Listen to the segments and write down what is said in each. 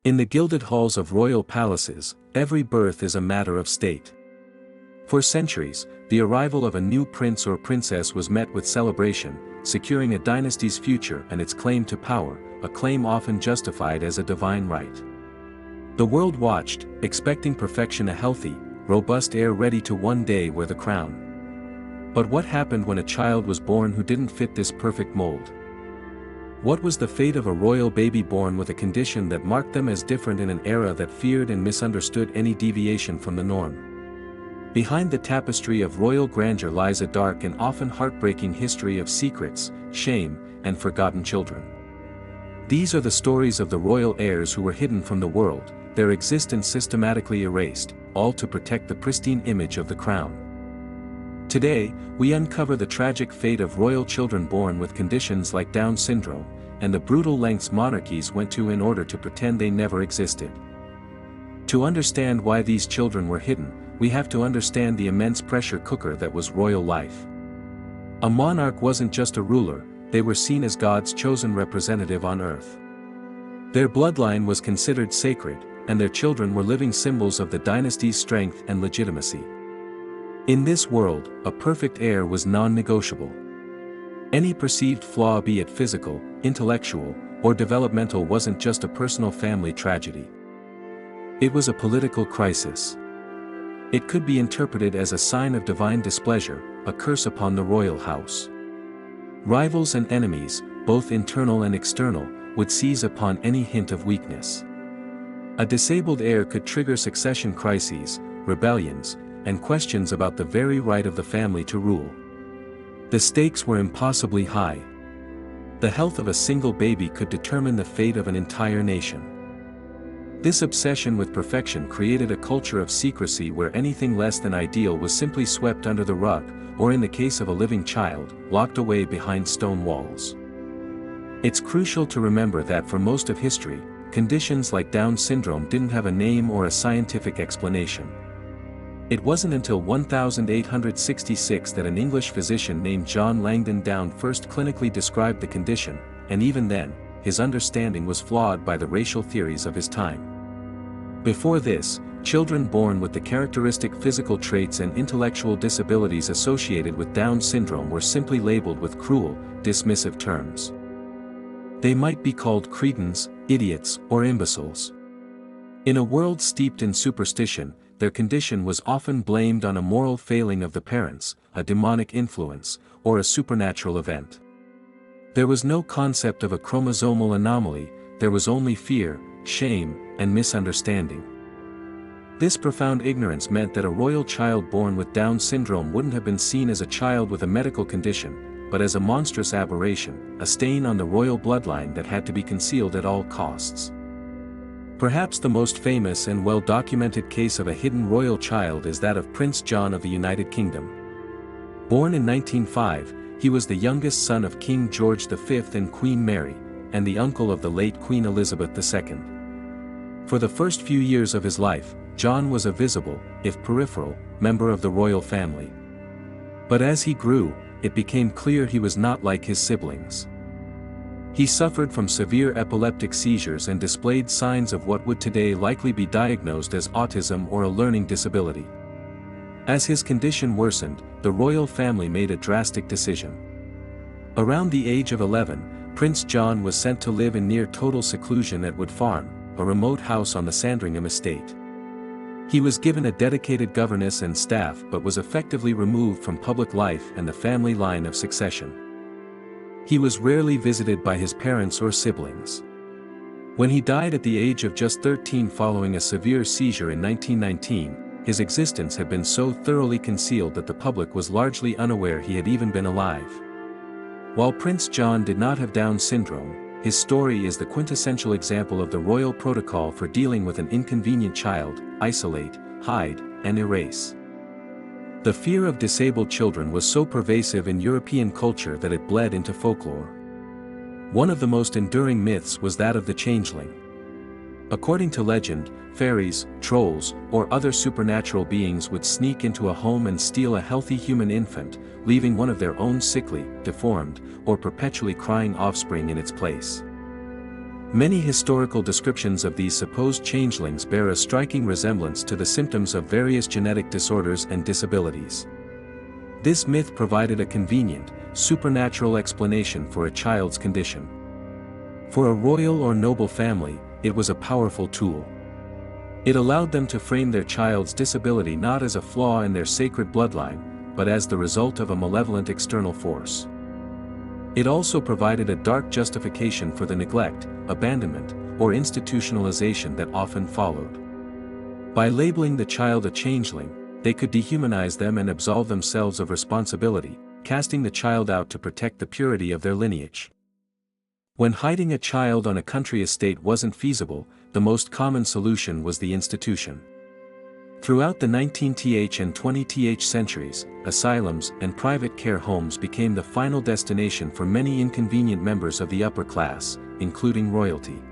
In the gilded halls of royal palaces, every birth is a matter of state. For centuries, the arrival of a new prince or princess was met with celebration, securing a dynasty's future and its claim to power, a claim often justified as a divine right. The world watched, expecting perfection, a healthy, robust heir ready to one day wear the crown. But what happened when a child was born who didn't fit this perfect mold? What was the fate of a royal baby born with a condition that marked them as different in an era that feared and misunderstood any deviation from the norm? Behind the tapestry of royal grandeur lies a dark and often heartbreaking history of secrets, shame, and forgotten children. These are the stories of the royal heirs who were hidden from the world, their existence systematically erased, all to protect the pristine image of the crown. Today, we uncover the tragic fate of royal children born with conditions like Down syndrome, and the brutal lengths monarchies went to in order to pretend they never existed. To understand why these children were hidden, we have to understand the immense pressure cooker that was royal life. A monarch wasn't just a ruler, they were seen as God's chosen representative on earth. Their bloodline was considered sacred, and their children were living symbols of the dynasty's strength and legitimacy. In this world, a perfect heir was non-negotiable. Any perceived flaw, be it physical, intellectual, or developmental, wasn't just a personal family tragedy. It was a political crisis. It could be interpreted as a sign of divine displeasure, a curse upon the royal house. Rivals and enemies, both internal and external, would seize upon any hint of weakness. A disabled heir could trigger succession crises, rebellions, and questions about the very right of the family to rule. The stakes were impossibly high. The health of a single baby could determine the fate of an entire nation. This obsession with perfection created a culture of secrecy where anything less than ideal was simply swept under the rug, or in the case of a living child, locked away behind stone walls. It's crucial to remember that for most of history, conditions like Down syndrome didn't have a name or a scientific explanation. It wasn't until 1866 that an English physician named John Langdon Down first clinically described the condition, and even then, his understanding was flawed by the racial theories of his time. Before this, children born with the characteristic physical traits and intellectual disabilities associated with Down syndrome were simply labeled with cruel, dismissive terms. They might be called cretins, idiots, or imbeciles. In a world steeped in superstition, their condition was often blamed on a moral failing of the parents, a demonic influence, or a supernatural event. There was no concept of a chromosomal anomaly, there was only fear, shame, and misunderstanding. This profound ignorance meant that a royal child born with Down syndrome wouldn't have been seen as a child with a medical condition, but as a monstrous aberration, a stain on the royal bloodline that had to be concealed at all costs. Perhaps the most famous and well-documented case of a hidden royal child is that of Prince John of the United Kingdom. Born in 1905, he was the youngest son of King George V and Queen Mary, and the uncle of the late Queen Elizabeth II. For the first few years of his life, John was a visible, if peripheral, member of the royal family. But as he grew, it became clear he was not like his siblings. He suffered from severe epileptic seizures and displayed signs of what would today likely be diagnosed as autism or a learning disability. As his condition worsened, the royal family made a drastic decision. Around the age of 11, Prince John was sent to live in near total seclusion at Wood Farm, a remote house on the Sandringham estate. He was given a dedicated governess and staff but was effectively removed from public life and the family line of succession. He was rarely visited by his parents or siblings. When he died at the age of just 13 following a severe seizure in 1919, his existence had been so thoroughly concealed that the public was largely unaware he had even been alive. While Prince John did not have Down syndrome, his story is the quintessential example of the royal protocol for dealing with an inconvenient child: isolate, hide, and erase. The fear of disabled children was so pervasive in European culture that it bled into folklore. One of the most enduring myths was that of the changeling. According to legend, fairies, trolls, or other supernatural beings would sneak into a home and steal a healthy human infant, leaving one of their own sickly, deformed, or perpetually crying offspring in its place. Many historical descriptions of these supposed changelings bear a striking resemblance to the symptoms of various genetic disorders and disabilities. This myth provided a convenient, supernatural explanation for a child's condition. For a royal or noble family, it was a powerful tool. It allowed them to frame their child's disability not as a flaw in their sacred bloodline, but as the result of a malevolent external force. It also provided a dark justification for the neglect, abandonment, or institutionalization that often followed. By labeling the child a changeling, they could dehumanize them and absolve themselves of responsibility, casting the child out to protect the purity of their lineage. When hiding a child on a country estate wasn't feasible, the most common solution was the institution. Throughout the 19th and 20th centuries, asylums and private care homes became the final destination for many inconvenient members of the upper class, including royalty.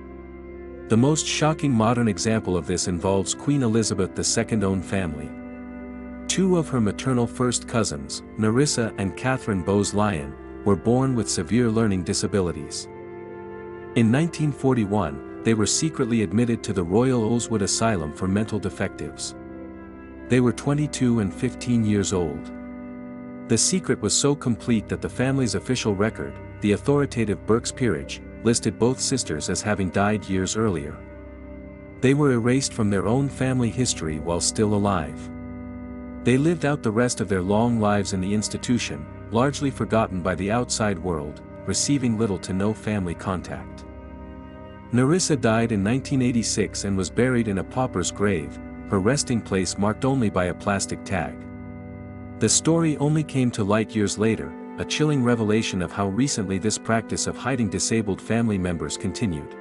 The most shocking modern example of this involves Queen Elizabeth II's own family. Two of her maternal first cousins, Nerissa and Catherine Bowes-Lyon, were born with severe learning disabilities. In 1941, they were secretly admitted to the Royal Oldswood Asylum for mental defectives. They were 22 and 15 years old. The secret was so complete that the family's official record, the authoritative Burke's Peerage, listed both sisters as having died years earlier. They were erased from their own family history while still alive. They lived out the rest of their long lives in the institution, largely forgotten by the outside world, receiving little to no family contact. Nerissa died in 1986 and was buried in a pauper's grave, her resting place marked only by a plastic tag. The story only came to light years later, a chilling revelation of how recently this practice of hiding disabled family members continued.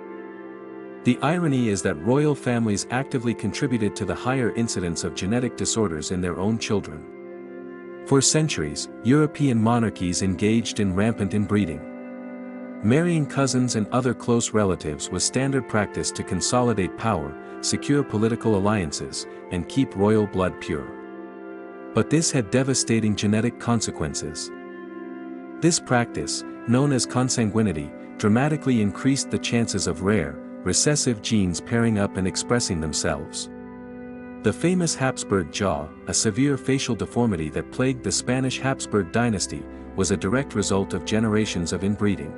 The irony is that royal families actively contributed to the higher incidence of genetic disorders in their own children. For centuries, European monarchies engaged in rampant inbreeding. Marrying cousins and other close relatives was standard practice to consolidate power, secure political alliances, and keep royal blood pure. But this had devastating genetic consequences. This practice, known as consanguinity, dramatically increased the chances of rare, recessive genes pairing up and expressing themselves. The famous Habsburg jaw, a severe facial deformity that plagued the Spanish Habsburg dynasty, was a direct result of generations of inbreeding.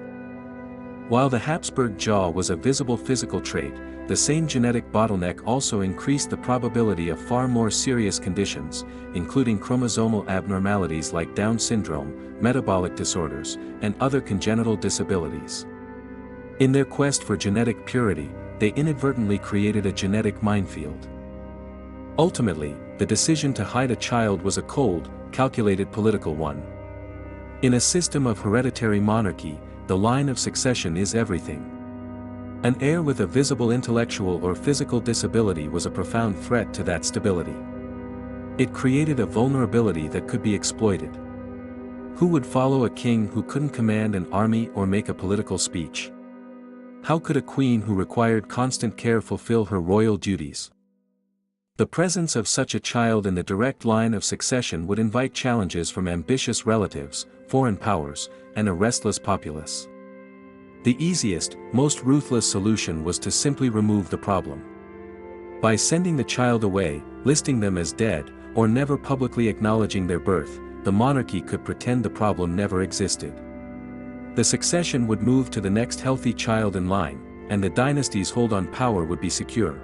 While the Habsburg jaw was a visible physical trait, the same genetic bottleneck also increased the probability of far more serious conditions, including chromosomal abnormalities like Down syndrome, metabolic disorders, and other congenital disabilities. In their quest for genetic purity, they inadvertently created a genetic minefield. Ultimately, the decision to hide a child was a cold, calculated political one. In a system of hereditary monarchy, the line of succession is everything. An heir with a visible intellectual or physical disability was a profound threat to that stability. It created a vulnerability that could be exploited. Who would follow a king who couldn't command an army or make a political speech? How could a queen who required constant care fulfill her royal duties? The presence of such a child in the direct line of succession would invite challenges from ambitious relatives, foreign powers, and a restless populace. The easiest, most ruthless solution was to simply remove the problem. By sending the child away, listing them as dead, or never publicly acknowledging their birth, the monarchy could pretend the problem never existed. The succession would move to the next healthy child in line, and the dynasty's hold on power would be secure.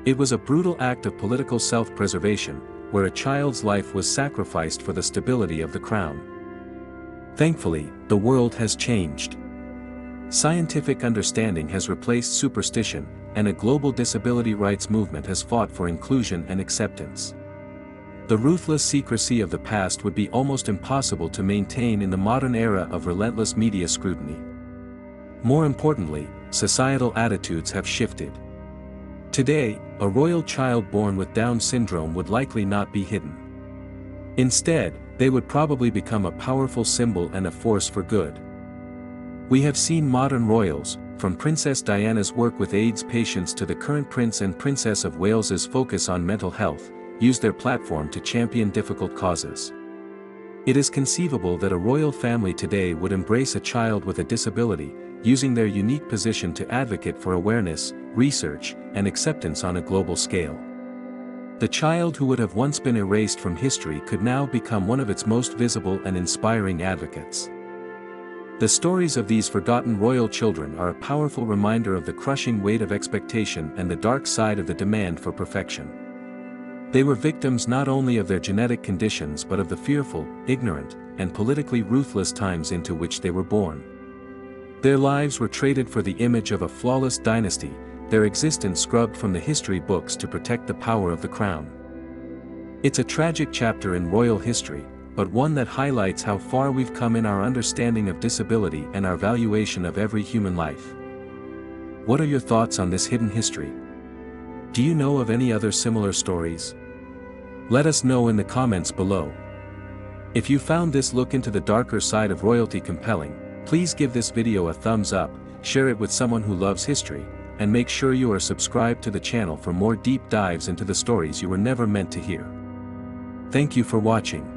It was a brutal act of political self-preservation, where a child's life was sacrificed for the stability of the crown. Thankfully, the world has changed. Scientific understanding has replaced superstition, and a global disability rights movement has fought for inclusion and acceptance. The ruthless secrecy of the past would be almost impossible to maintain in the modern era of relentless media scrutiny. More importantly, societal attitudes have shifted. Today, a royal child born with Down syndrome would likely not be hidden. Instead, they would probably become a powerful symbol and a force for good. We have seen modern royals, from Princess Diana's work with AIDS patients to the current Prince and Princess of Wales's focus on mental health, use their platform to champion difficult causes. It is conceivable that a royal family today would embrace a child with a disability, using their unique position to advocate for awareness, research, and acceptance on a global scale. The child who would have once been erased from history could now become one of its most visible and inspiring advocates. The stories of these forgotten royal children are a powerful reminder of the crushing weight of expectation and the dark side of the demand for perfection. They were victims not only of their genetic conditions but of the fearful, ignorant, and politically ruthless times into which they were born. Their lives were traded for the image of a flawless dynasty, their existence scrubbed from the history books to protect the power of the crown. It's a tragic chapter in royal history, but one that highlights how far we've come in our understanding of disability and our valuation of every human life. What are your thoughts on this hidden history? Do you know of any other similar stories? Let us know in the comments below. If you found this look into the darker side of royalty compelling, please give this video a thumbs up, share it with someone who loves history, and make sure you are subscribed to the channel for more deep dives into the stories you were never meant to hear. Thank you for watching.